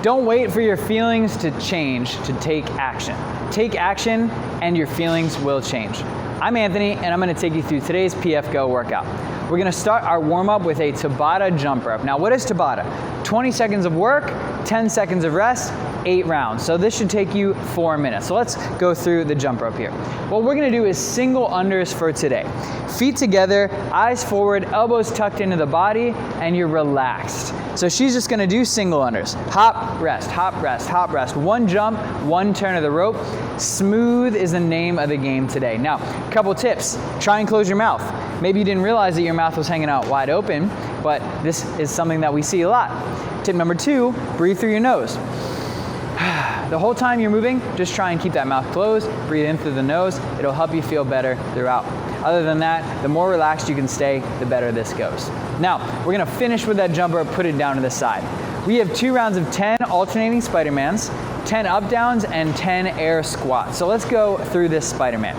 Don't wait for your feelings to change to take action. Take action and your feelings will change. I'm Anthony and I'm going to take you through today's PF Go workout. We're going to start our warm-up with a Tabata jump rope. Now what is Tabata? 20 seconds of work, 10 seconds of rest, 8 rounds. So this should take you 4 minutes. So let's go through the jump rope here. What we're going to do is single unders for today. Feet together, eyes forward, elbows tucked into the body, and you're relaxed. So she's just going to do single unders. Hop, rest, hop, rest, hop, rest. One jump, one turn of the rope. Smooth is the name of the game today. Now, a couple tips. Try and close your mouth. Maybe you didn't realize that your mouth was hanging out wide open, but this is something that we see a lot. Tip number 2, breathe through your nose. The whole time you're moving, just try and keep that mouth closed, breathe in through the nose. It'll help you feel better throughout. Other than that, the more relaxed you can stay, the better this goes. Now, we're gonna finish with that jump rope, put it down to the side. We have 2 rounds of 10 alternating Spidermans, 10 up downs, and 10 air squats. So let's go through this Spiderman.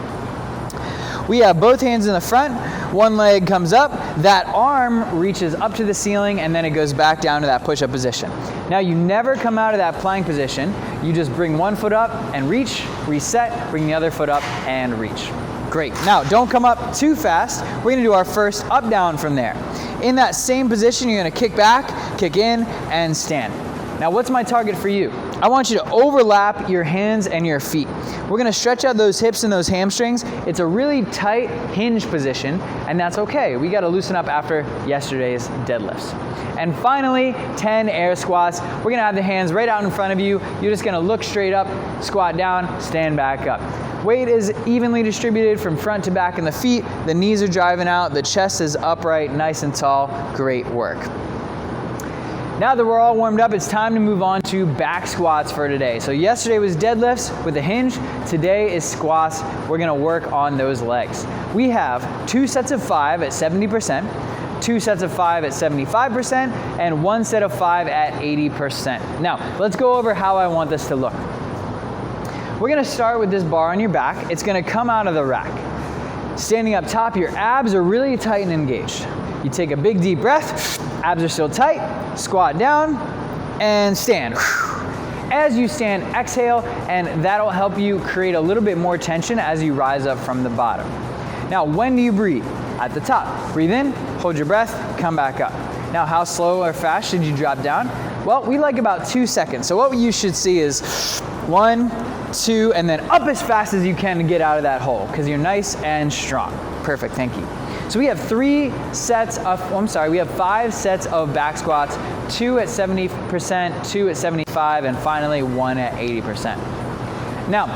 We have both hands in the front, one leg comes up, that arm reaches up to the ceiling, and then it goes back down to that push-up position. Now you never come out of that plank position, you just bring one foot up and reach, reset, bring the other foot up and reach. Great, now don't come up too fast, we're gonna do our first up down from there. In that same position, you're gonna kick back, kick in, and stand. Now what's my target for you? I want you to overlap your hands and your feet. We're gonna stretch out those hips and those hamstrings. It's a really tight hinge position, and that's okay. We gotta loosen up after yesterday's deadlifts. And finally, 10 air squats. We're gonna have the hands right out in front of you. You're just gonna look straight up, squat down, stand back up. Weight is evenly distributed from front to back in the feet. The knees are driving out, the chest is upright, nice and tall. Great work. Now that we're all warmed up, it's time to move on to back squats for today. So yesterday was deadlifts with a hinge. Today is squats. We're gonna work on those legs. We have 2 sets of 5 at 70%, 2 sets of 5 at 75%, and 1 set of 5 at 80%. Now, let's go over how I want this to look. We're gonna start with this bar on your back. It's gonna come out of the rack. Standing up top, your abs are really tight and engaged. You take a big deep breath, abs are still tight, squat down, and stand. As you stand, exhale, and that'll help you create a little bit more tension as you rise up from the bottom. Now, when do you breathe? At the top. Breathe in, hold your breath, come back up. Now, how slow or fast should you drop down? Well, we like about 2 seconds. So what you should see is 1, 2, and then up as fast as you can to get out of that hole, because you're nice and strong. Perfect, thank you. So we have 5 sets of back squats, 2 at 70%, 2 at 75%, and finally 1 at 80%. Now,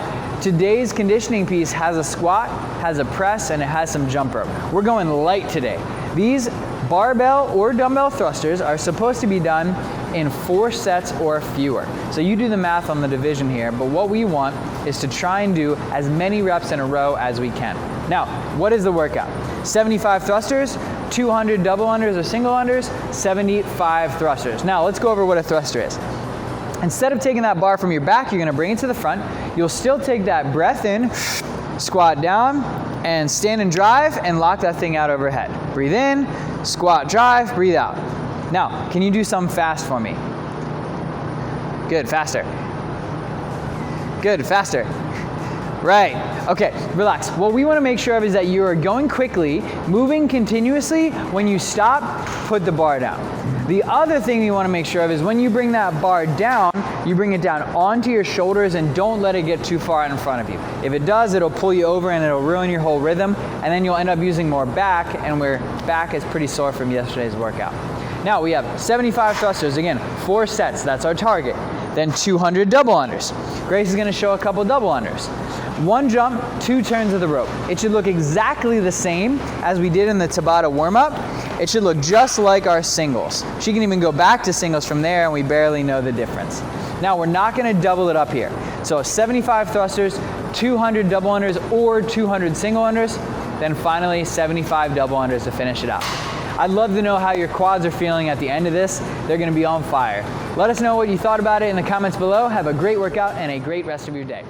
today's conditioning piece has a squat, has a press, and it has some jump rope. We're going light today. These barbell or dumbbell thrusters are supposed to be done in 4 sets or fewer. So you do the math on the division here, but what we want is to try and do as many reps in a row as we can. Now, what is the workout? 75 thrusters, 200 double unders or single unders, 75 thrusters. Now, let's go over what a thruster is. Instead of taking that bar from your back, you're gonna bring it to the front. You'll still take that breath in, squat down, and stand and drive, and lock that thing out overhead. Breathe in, squat, drive, breathe out. Now, can you do some fast for me? Good, faster. Good, faster. Right, okay, relax. What we wanna make sure of is that you are going quickly, moving continuously. When you stop, put the bar down. The other thing you wanna make sure of is when you bring that bar down, you bring it down onto your shoulders and don't let it get too far out in front of you. If it does, it'll pull you over and it'll ruin your whole rhythm, and then you'll end up using more back, and where back is pretty sore from yesterday's workout. Now we have 75 thrusters, again, 4 sets, that's our target. Then 200 double unders. Grace is gonna show a couple double unders. 1 jump, 2 turns of the rope. It should look exactly the same as we did in the Tabata warm-up. It should look just like our singles. She can even go back to singles from there, and we barely know the difference. Now, we're not gonna double it up here. So 75 thrusters, 200 double unders, or 200 single unders, then finally 75 double unders to finish it out. I'd love to know how your quads are feeling at the end of this. They're gonna be on fire. Let us know what you thought about it in the comments below. Have a great workout and a great rest of your day.